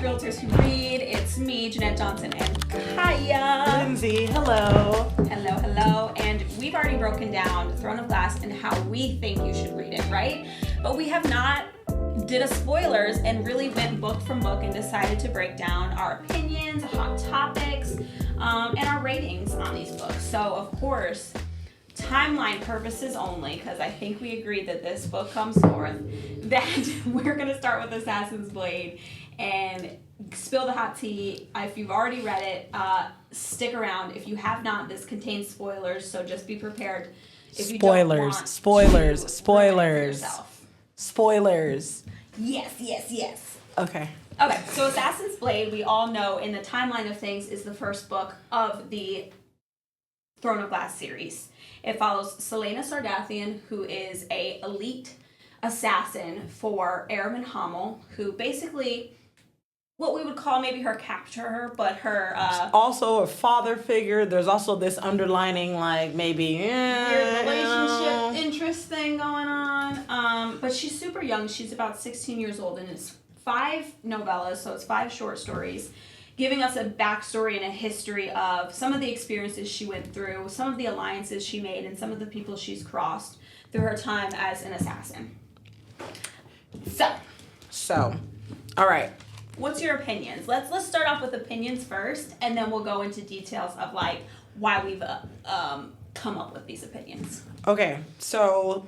Realtors Who Read. It's me, Jeanette Johnson, and Kaya. Lindsay, hello. Hello. And we've already broken down Throne of Glass and how we think you should read it, right? But we have not did a spoilers and really went book from book and decided to break down our opinions, hot topics, and our ratings on these books. So, of course, timeline purposes only, because I think we agreed that this book comes forth, that we're going to start with Assassin's Blade and spill the hot tea. If you've already read it, stick around. If you have not, this contains spoilers, so just be prepared. If you Spoilers. Yes. Okay, so Assassin's Blade, we all know in the timeline of things, is the first book of the Throne of Glass series. It follows Selena Sardathian, who is a elite assassin for Arabin Hamel, who basically, what we would call maybe her capturer, but her... also a father figure. There's also this underlining, like, maybe... weird relationship interest thing going on. But she's super young. She's about 16 years old, and it's 5 novellas, so it's 5 short stories, giving us a backstory and a history of some of the experiences she went through, some of the alliances she made, and some of the people she's crossed through her time as an assassin. So, all right. What's your opinions? Let's start off with opinions first, and then we'll go into details of like why we've come up with these opinions. Okay, so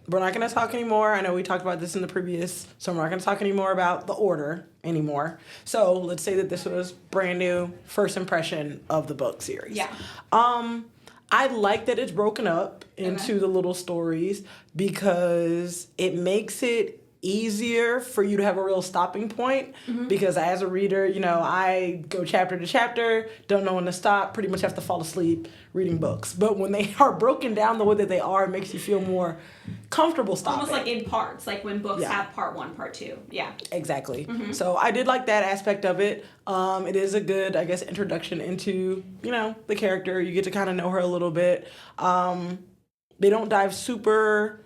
we're not going to talk anymore. I know we talked about this in the previous, so we're not going to talk anymore about the order anymore. So let's say that this was brand new first impression of the book series. Yeah. I like that it's broken up into the little stories because it makes it easier for you to have a real stopping point, because as a reader, I go chapter to chapter, don't know when to stop, pretty much have to fall asleep reading books. But when they are broken down the way that they are, it makes you feel more comfortable stopping. Almost like in parts, like when books have part 1, part 2. Yeah. Exactly. So I did like that aspect of it. It is a good, I guess, introduction into, the character. You get to kind of know her a little bit. They don't dive super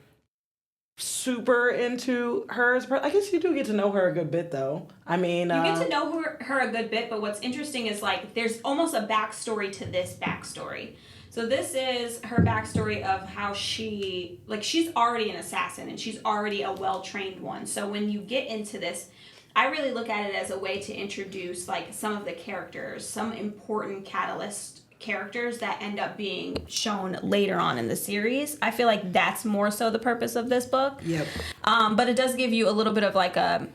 into hers. I guess you do get to know her a good bit, though. I mean... You get to know her a good bit, but what's interesting is, like, there's almost a backstory to this backstory. So this is her backstory of how she's already an assassin, and she's already a well-trained one. So when you get into this, I really look at it as a way to introduce, like, some of the characters, some important catalyst characters that end up being shown later on in the series. I feel like that's more so the purpose of this book. Yep. But it does give you a little bit of like a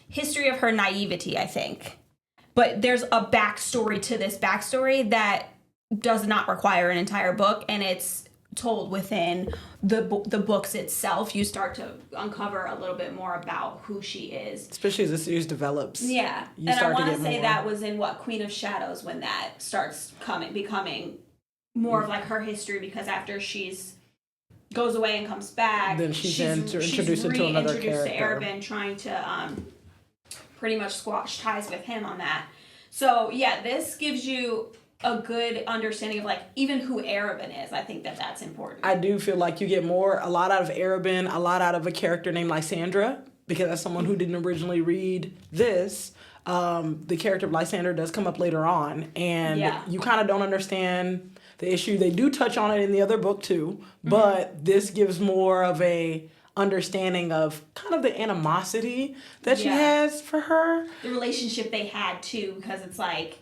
history of her naivety, I think. But there's a backstory to this backstory that does not require an entire book, and it's told within the books itself. You start to uncover a little bit more about who she is, especially as the series develops. Yeah, and I want to say that was in Queen of Shadows, when that starts becoming more of like her history, because after she's goes away and comes back, then she's introduced into another character. To Arabin, trying to pretty much squash ties with him on that. So yeah, this gives you a good understanding of like even who Arabin is. I think that's important. I do feel like you get a lot out of Arabin, a lot out of a character named Lysandra, because as someone who didn't originally read this, the character of Lysandra does come up later on, and you kind of don't understand the issue. They do touch on it in the other book too, but this gives more of a understanding of kind of the animosity that she has for her. The relationship they had too, because it's like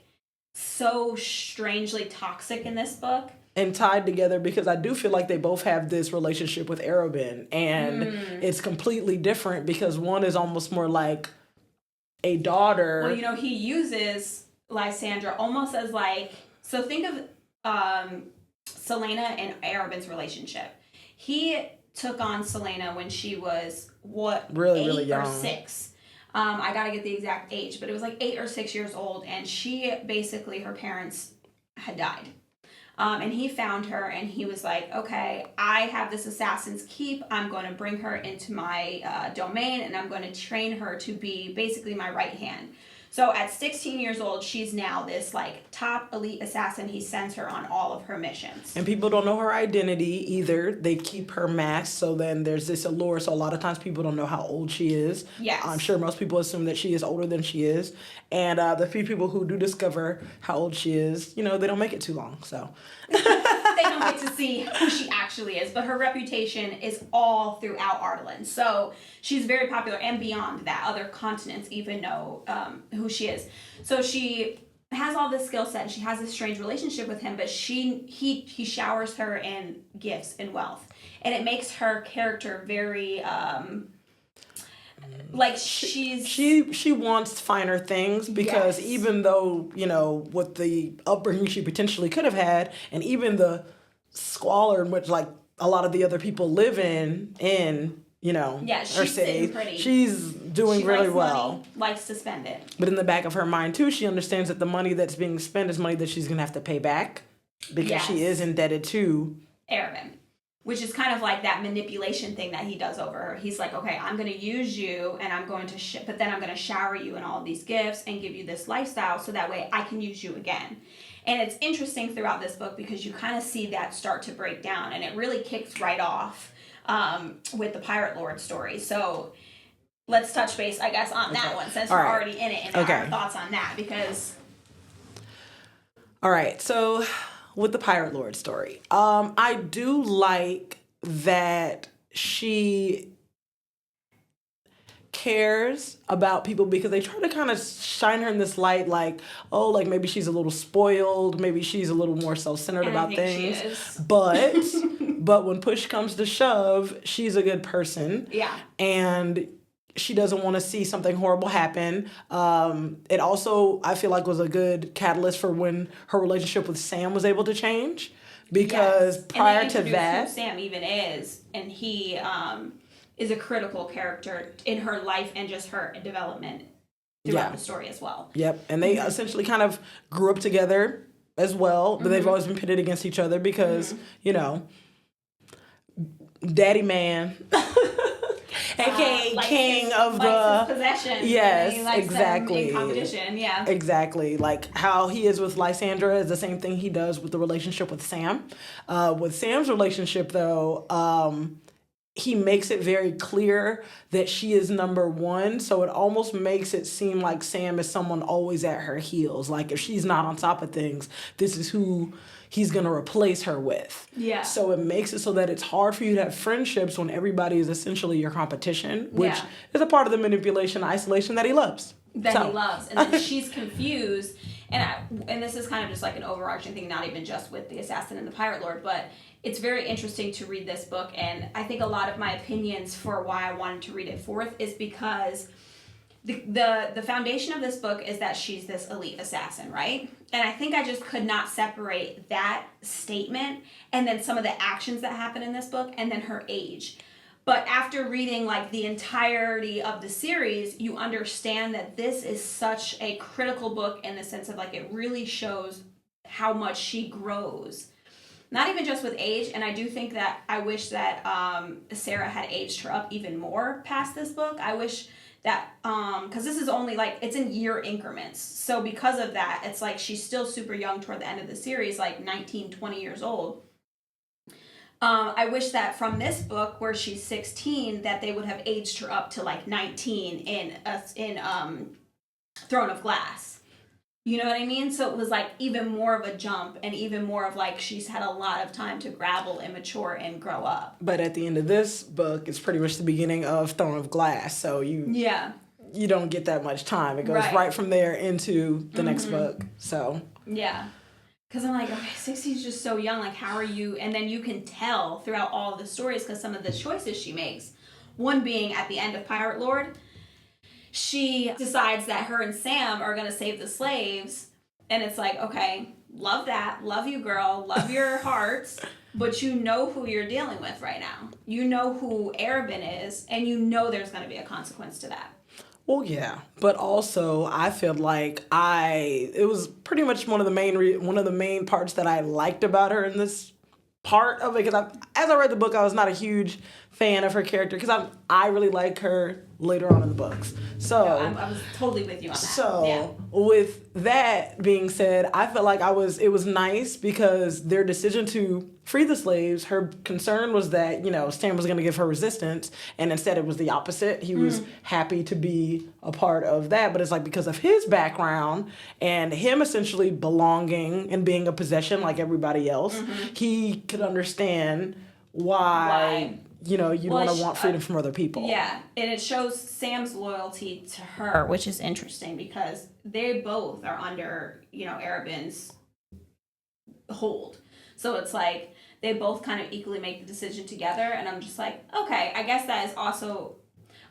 so strangely toxic in this book. And tied together, because I do feel like they both have this relationship with Arabin, and it's completely different because one is almost more like a daughter. Well, he uses Lysandra almost as like, so think of Selena and Arabin's relationship. He took on Selena when she was, really 8 young. or 6. I gotta get the exact age, but it was like 8 or 6 years old, and she basically, her parents had died. And he found her, and he was like, okay, I have this assassin's keep. I'm going to bring her into my domain, and I'm going to train her to be basically my right hand. So at 16 years old, she's now this like top elite assassin. He sends her on all of her missions. And people don't know her identity either. They keep her masked, so then there's this allure. So a lot of times people don't know how old she is. Yes. I'm sure most people assume that she is older than she is. And the few people who do discover how old she is, they don't make it too long. So they don't get to see who she actually is. But her reputation is all throughout Ardalan. So she's very popular, and beyond that, other continents even know who she is. So she has all this skill set, and she has this strange relationship with him, but he showers her in gifts and wealth, and it makes her character very like she wants finer things, because yes. even though with the upbringing she potentially could have had, and even the squalor in which like a lot of the other people live in she's her sitting city, pretty. she's doing really well. Money, likes to spend it. But in the back of her mind too, she understands that the money that's being spent is money that she's gonna have to pay back, because she is indebted to Arabin, which is kind of like that manipulation thing that he does over her. He's like, okay, I'm going to use you, and I'm going to but then I'm going to shower you in all of these gifts and give you this lifestyle, so that way I can use you again. And it's interesting throughout this book because you kind of see that start to break down, and it really kicks right off with the Pirate Lord story. So let's touch base, I guess, on that one, since we're already in it, and our thoughts on that, because... All right, so with the Pirate Lord story, I do like that she cares about people, because they try to kind of shine her in this light like, oh, like maybe she's a little spoiled, maybe she's a little more self-centered about things. But when push comes to shove, she's a good person. Yeah. And she doesn't want to see something horrible happen. It also, I feel like, was a good catalyst for when her relationship with Sam was able to change, because prior to that, who Sam even is, and he is a critical character in her life and just her development throughout the story as well. Yep, and they essentially kind of grew up together as well, but they've always been pitted against each other because, daddy man, aka king of the possession. Yes, exactly. In competition, yeah. Exactly. Like how he is with Lysandra is the same thing he does with the relationship with Sam. With Sam's relationship, though, he makes it very clear that she is number one. So it almost makes it seem like Sam is someone always at her heels. Like if she's not on top of things, this is who he's going to replace her with. Yeah. So it makes it so that it's hard for you to have friendships when everybody is essentially your competition, which is a part of the manipulation, isolation that he loves. He loves. And then she's confused. And this is kind of just like an overarching thing, not even just with the Assassin and the Pirate Lord, but it's very interesting to read this book. And I think a lot of my opinions for why I wanted to read it forth is because the foundation of this book is that she's this elite assassin, right? And I think I just could not separate that statement and then some of the actions that happen in this book and then her age. But after reading like the entirety of the series, you understand that this is such a critical book in the sense of like it really shows how much she grows. Not even just with age, and I do think that I wish that Sarah had aged her up even more past this book. I wish that, because this is only like, it's in year increments. So because of that, it's like she's still super young toward the end of the series, like 19, 20 years old. I wish that from this book, where she's 16, that they would have aged her up to like 19 in Throne of Glass. You know what I mean? So it was like even more of a jump, and even more of like she's had a lot of time to grapple and mature and grow up. But at the end of this book, it's pretty much the beginning of Throne of Glass. So you don't get that much time. It goes right from there into the next book. So yeah. Because I'm like, okay, 16 is just so young. Like, how are you? And then you can tell throughout all of the stories, because some of the choices she makes, one being at the end of Pirate Lord, she decides that her and Sam are going to save the slaves. And it's like, okay, love that. Love you, girl. Love your hearts. But you know who you're dealing with right now. You know who Arabin is, and you know there's going to be a consequence to that. Well, yeah, but also I feel like it was pretty much one of the main parts that I liked about her in this part of it, because as I read the book, I was not a huge fan of her character, because I really like her later on in the books. So I was totally with you on that. So with that being said, I felt like it was nice because their decision to free the slaves, her concern was that, Stan was going to give her resistance, and instead it was the opposite. He was happy to be a part of that, but it's like because of his background and him essentially belonging and being a possession like everybody else, he could understand why you want to want freedom from other people. Yeah, and it shows Sam's loyalty to her, which is interesting because they both are under, Arabin's hold. So it's like they both kind of equally make the decision together, and I'm just like, okay, I guess that is also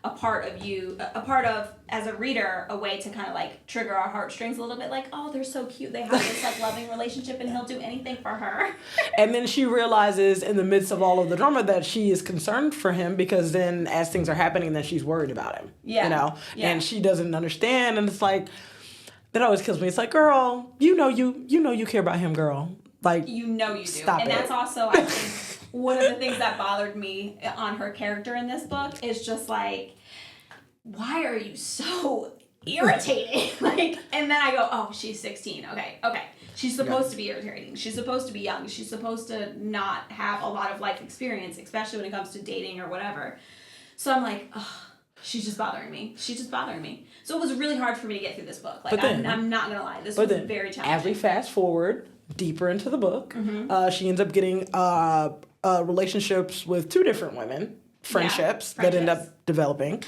a part of, as a reader, a way to kind of like trigger our heartstrings a little bit, like, oh, they're so cute, they have this like loving relationship and he'll do anything for her. And then she realizes in the midst of all of the drama that she is concerned for him, because then as things are happening, then she's worried about him. And she doesn't understand, and it's like, that always kills me. It's like, girl, you care about him, girl. Like, you do. Stop and it. That's also, I think, one of the things that bothered me on her character in this book is just like, why are you so irritating? And then I go, oh, she's 16. Okay. She's supposed to be irritating. She's supposed to be young. She's supposed to not have a lot of life experience, especially when it comes to dating or whatever. So I'm like, oh, she's just bothering me. So it was really hard for me to get through this book. I'm not going to lie. This was very challenging. As we fast forward deeper into the book, she ends up getting relationships with two different women, friendships that end up developing.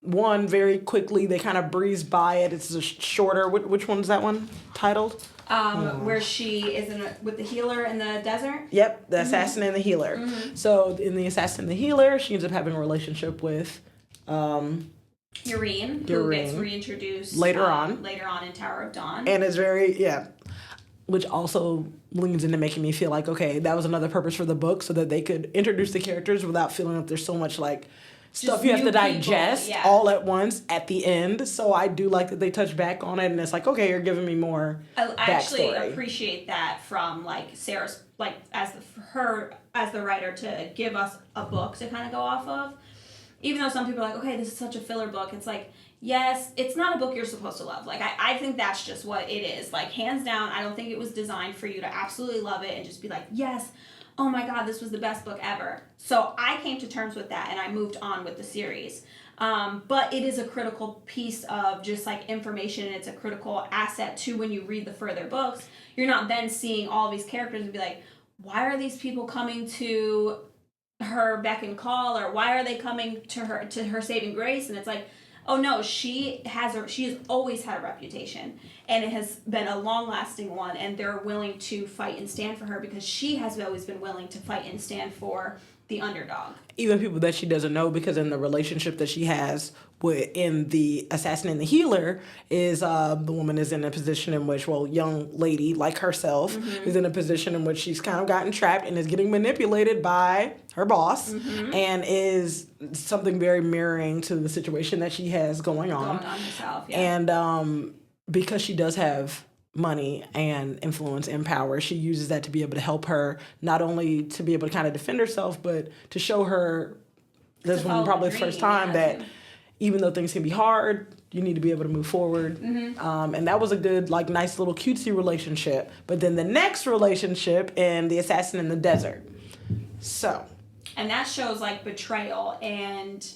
One, very quickly, they kind of breeze by it. It's a shorter, which one's that one titled? Where she is with the healer in the desert? Yep, the assassin and the healer. So in the assassin and the healer, she ends up having a relationship with Yrene, who gets reintroduced later on in Tower of Dawn. And it's very, which also leans into making me feel like, okay, that was another purpose for the book, so that they could introduce the characters without feeling like there's so much like stuff you have to digest all at once at the end. So I do like that they touch back on it, and it's like, okay, you're giving me more I actually appreciate that from like Sarah's, like as the writer, to give us a book to kind of go off of. Even though some people are like, okay, this is such a filler book, it's like, yes, it's not a book you're supposed to love. Like, I think that's just what it is. Like, hands down, I don't think it was designed for you to absolutely love it and just be like, yes, oh my God, this was the best book ever. So I came to terms with that, and I moved on with the series. But it is a critical piece of just like information, and it's a critical asset to when you read the further books. You're not then seeing all these characters and be like, why are these people coming to her beck and call, or why are they coming to her saving grace? And it's like, oh no, she has always had a reputation, and it has been a long-lasting one, and they're willing to fight and stand for her because she has always been willing to fight and stand for the underdog. Even people that she doesn't know, because in the relationship that she has in the assassin and the healer is the woman is in a position in which, young lady like herself is in a position in which she's kind of gotten trapped and is getting manipulated by her boss, and is something very mirroring to the situation that she has going on herself, and because she does have money and influence and power, she uses that to be able to help her, not only to be able to kind of defend herself, but to show her, this one probably the first time, that even though things can be hard, you need to be able to move forward. And that was a good, like, nice little cutesy relationship. But then the next relationship in The Assassin in the Desert. And that shows like betrayal, and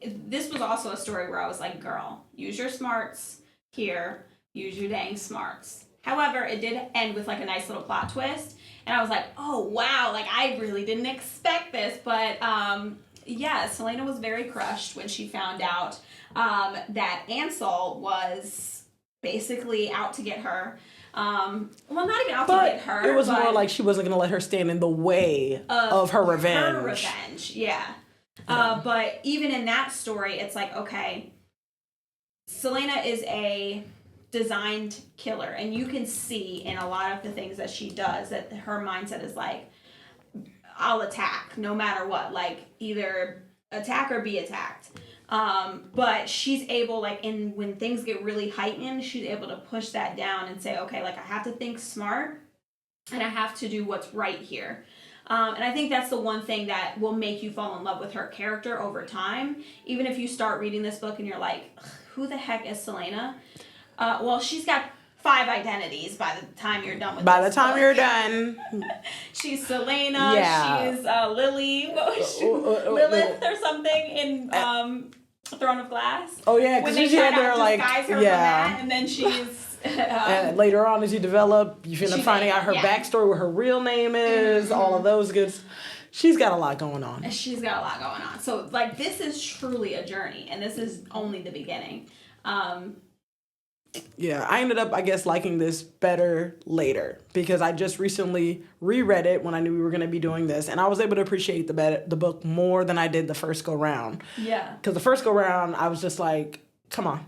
this was also a story where I was like, girl, use your smarts here. Use your dang smarts. However, it did end with like a nice little plot twist, and I was like, oh wow, like I really didn't expect this. But Selena was very crushed when she found out that Ansel was basically out to get her. Not even out to get her. It was more like she wasn't going to let her stand in the way of her revenge. But even in that story, it's like, okay, Selena is a designed killer, and you can see in a lot of the things that she does that her mindset is like, I'll attack no matter what, like either attack or be attacked. But she's able, like, when things get really heightened, she's able to push that down and say, okay, like I have to think smart and I have to do what's right here. And I think that's the one thing that will make you fall in love with her character over time. Even if you start reading this book and you're like, who the heck is Selena? Well, she's got 5 identities by the time you're done with By this the time book. you're done. She's Selena. Yeah. She's Lily. What was she? Lilith or something in Throne of Glass. Oh, yeah, when because they she try had to their, like, disguise her from that, and then she's... and later on, as you develop, you end up finding out her backstory, what her real name is, all of those good. She's got a lot going on. She's got a lot going on. So, like, this is truly a journey, and this is only the beginning. Yeah, I ended up, I guess, liking this better later because I just recently reread it when I knew we were going to be doing this, and I was able to appreciate the book more than I did the first go round. Yeah. Because the first go round, I was just like, come on,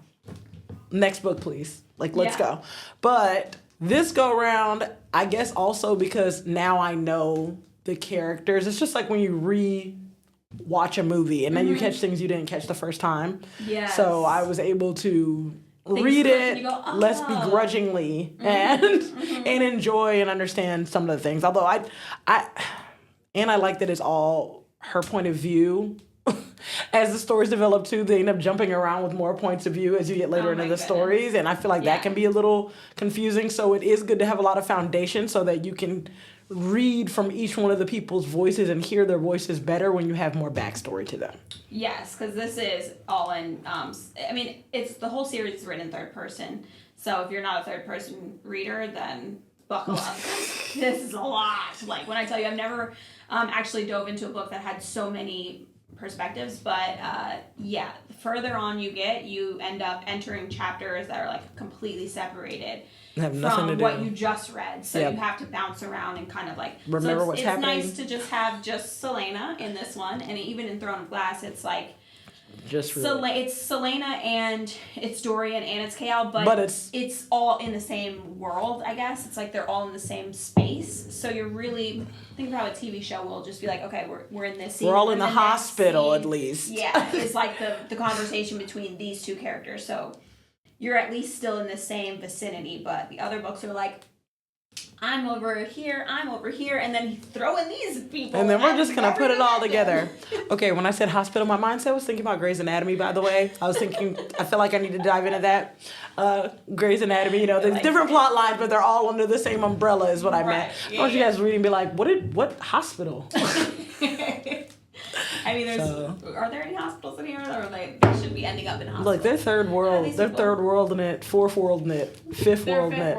next book, please. Like, let's go. But this go round, I guess also because now I know the characters. It's just like when you watch a movie and then you catch things you didn't catch the first time. Yeah. So I was able to read it less begrudgingly and enjoy and understand some of the things. Although I like that it's all her point of view. As the stories develop too, they end up jumping around with more points of view as you get later into the stories, and I feel like that can be a little confusing. So it is good to have a lot of foundation so that you can read from each one of the people's voices and hear their voices better when you have more backstory to them. Yes, because this is all in. I mean, it's the whole series is written in third person. So if you're not a third person reader, then buckle up. This is a lot. Like when I tell you, I've never actually dove into a book that had so many perspectives, but the further on you get, you end up entering chapters that are like completely separated from what you just read. So you have to bounce around and kind of like remember what's happening. It's nice to just have just Selena in this one, and even in Throne of Glass, it's like just really. It's Selena and it's Dorian and it's Kael, but it's all in the same world, I guess. It's like they're all in the same space. So you're really think about how a TV show will just be like, okay, we're in this scene. We're all in the hospital at least. Yeah, it's like the conversation between these two characters. So you're at least still in the same vicinity, but the other books are like, I'm over here, and then throw in these people. And then we're just going to put it all together. Okay, when I said hospital, my mindset was thinking about Grey's Anatomy, by the way. I feel like I need to dive into that. Grey's Anatomy, there's like different plot lines, but they're all under the same umbrella is what I meant. I want you guys to read and be like, what hospital? I mean, are there any hospitals in here, or they should be ending up in hospitals? Look, they're third world. They're third world in it, fourth world in it, fifth world in it.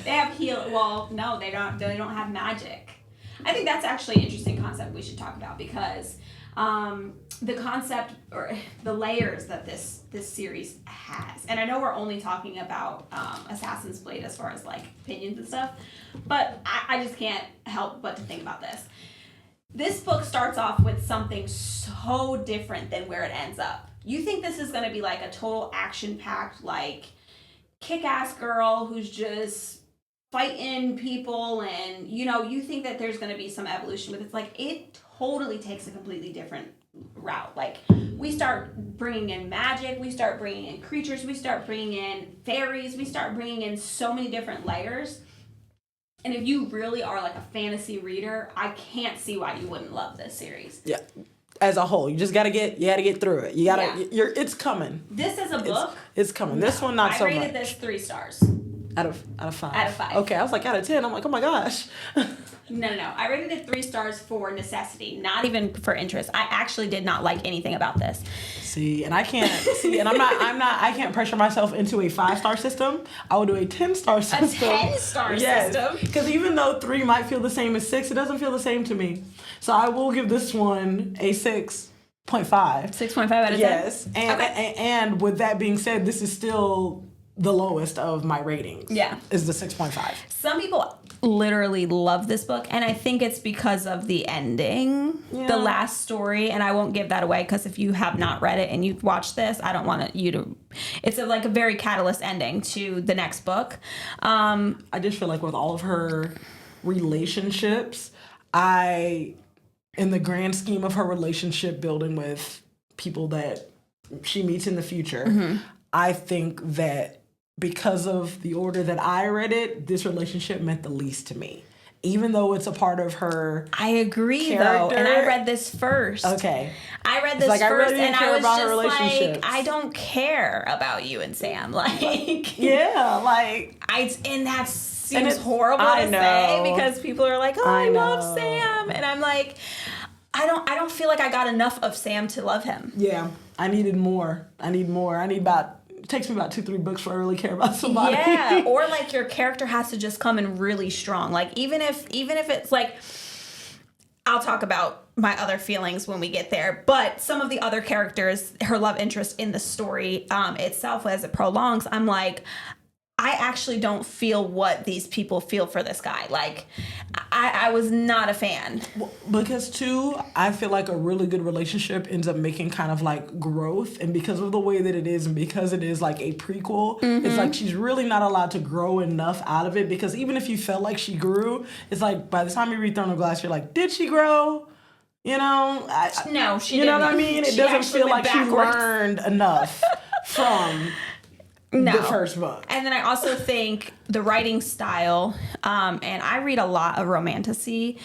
They have Well, no, they don't. They don't have magic. I think that's actually an interesting concept we should talk about because the concept or the layers that this series has, and I know we're only talking about Assassin's Blade as far as like opinions and stuff, but I just can't help but to think about this. This book starts off with something so different than where it ends up. You think this is going to be like a total action-packed, like, kick-ass girl who's just fighting people and, you think that there's going to be some evolution, but it's like it totally takes a completely different route. Like, we start bringing in magic, we start bringing in creatures, we start bringing in fairies, we start bringing in so many different layers. And if you really are like a fantasy reader, I can't see why you wouldn't love this series. Yeah. As a whole, you just gotta get through it. It's coming. This is a book. It's coming. No, this one not so much. I rated this 3 stars. Out of 5. Out of 5. Okay, I was like out of 10. I'm like, oh my gosh. No. I rated it 3 stars for necessity, not even for interest. I actually did not like anything about this. And I can't pressure myself into a 5-star system. I will do a 10-star system. A 10-star system? Because even though 3 might feel the same as 6, it doesn't feel the same to me. So I will give this one a 6.5. 6.5 out of 10? Yes. And with that being said, this is still the lowest of my ratings. Yeah. Is the 6.5. Some people literally love this book, and I think it's because of the ending, the last story, and I won't give that away because if you have not read it and you've watched this, I don't want you to... It's like a very catalyst ending to the next book. I just feel like with all of her relationships, in the grand scheme of her relationship building with people that she meets in the future, I think that because of the order that I read it, this relationship meant the least to me. even though it's a part of her I agree, character. though. And I read this first. Okay. I read this like, first, I really didn't and care I was about her just like, relationships. I don't care about you and Sam. Like, Yeah, like... and that seems horrible to say because people are like, oh, I love Sam. And I'm like, I don't feel like I got enough of Sam to love him. Yeah, I needed more. I need about... It takes me about 2-3 books before I really care about somebody. Yeah, or like your character has to just come in really strong. Like even if it's like, I'll talk about my other feelings when we get there. But some of the other characters, her love interest in the story itself, as it prolongs, I'm like, I actually don't feel what these people feel for this guy. Like, I was not a fan. Because, too, I feel like a really good relationship ends up making kind of, like, growth. And because of the way that it is, and because it is, like, a prequel, it's like she's really not allowed to grow enough out of it. Because even if you felt like she grew, it's like, by the time you read Throne of Glass, you're like, did she grow? You know? No, she didn't. You know what I She mean? It doesn't feel like backwards. she learned enough from... the first book. And then I also think the writing style, and I read a lot of romantasy,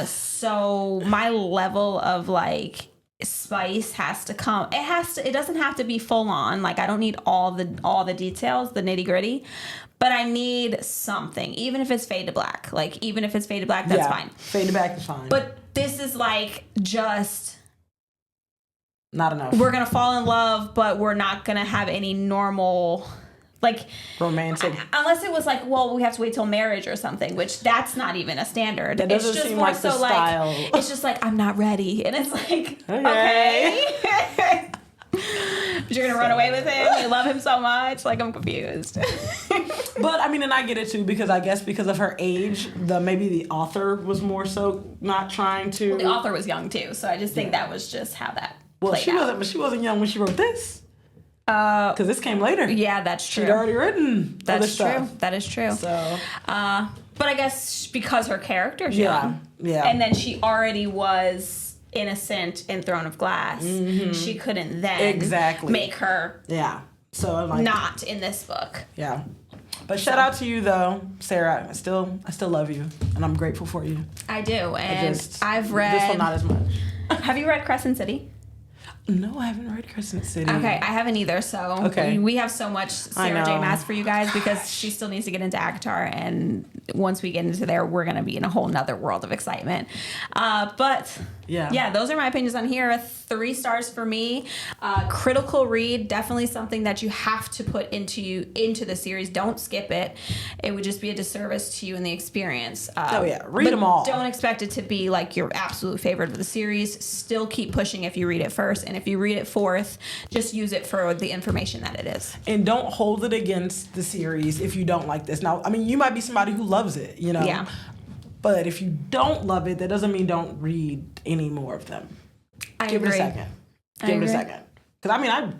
so my level of like spice has to come. It doesn't have to be full on. Like I don't need all the details, the nitty gritty, but I need something. Even if it's fade to black, that's fine. Fade to black is fine. But this is like just. Not enough. We're going to fall in love, but we're not going to have any normal, like... romantic. Unless it was like, well, we have to wait till marriage or something, which that's not even a standard. That doesn't it's just seem more like so the style. Like, it's just like, I'm not ready. And it's like, okay. But you're going to run away with him? You love him so much? Like, I'm confused. But, I mean, and I get it, too, because I guess because of her age, maybe the author was more so not trying to... Well, the author was young, too, so I just think that was just how that... Well, she wasn't young when she wrote this. Because this came later. Yeah, that's true. She'd already written other stuff. That is true. So, but I guess because her character's young, and then she already was innocent in Throne of Glass, she couldn't then make her So I'm like, not in this book. Yeah. But shout out to you though, Sarah. I still love you, and I'm grateful for you. I do, and I've read this one not as much. Have you read Crescent City? No, I haven't read Crescent City. Okay, I haven't either. So we have so much Sarah J. Maas for you guys because she still needs to get into ACOTAR, and once we get into there, we're gonna be in a whole nother world of excitement. But those are my opinions on here. 3 stars for me. Critical read, definitely something that you have to put into the series. Don't skip it. It would just be a disservice to you in the experience. Read them all. Don't expect it to be like your absolute favorite of the series. Still keep pushing if you read it first. And if you read it fourth, just use it for the information that it is. And don't hold it against the series if you don't like this. Now, I mean, you might be somebody who loves it, you know? Yeah. But if you don't love it, that doesn't mean don't read any more of them. Give it a second. Give it a second. Because, I mean,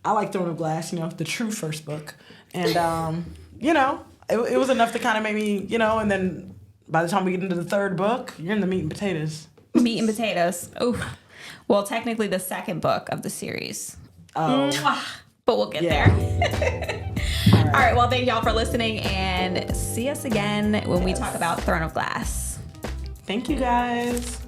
I like Throne of Glass, you know, the true first book. And, you know, it was enough to kind of make me, you know, and then by the time we get into the 3rd book, you're in the meat and potatoes. Meat and potatoes. Ooh. Well, technically the 2nd book of the series. Oh. But we'll get there. All right. Well, thank y'all for listening, and see us again when we talk about Throne of Glass. Thank you, guys.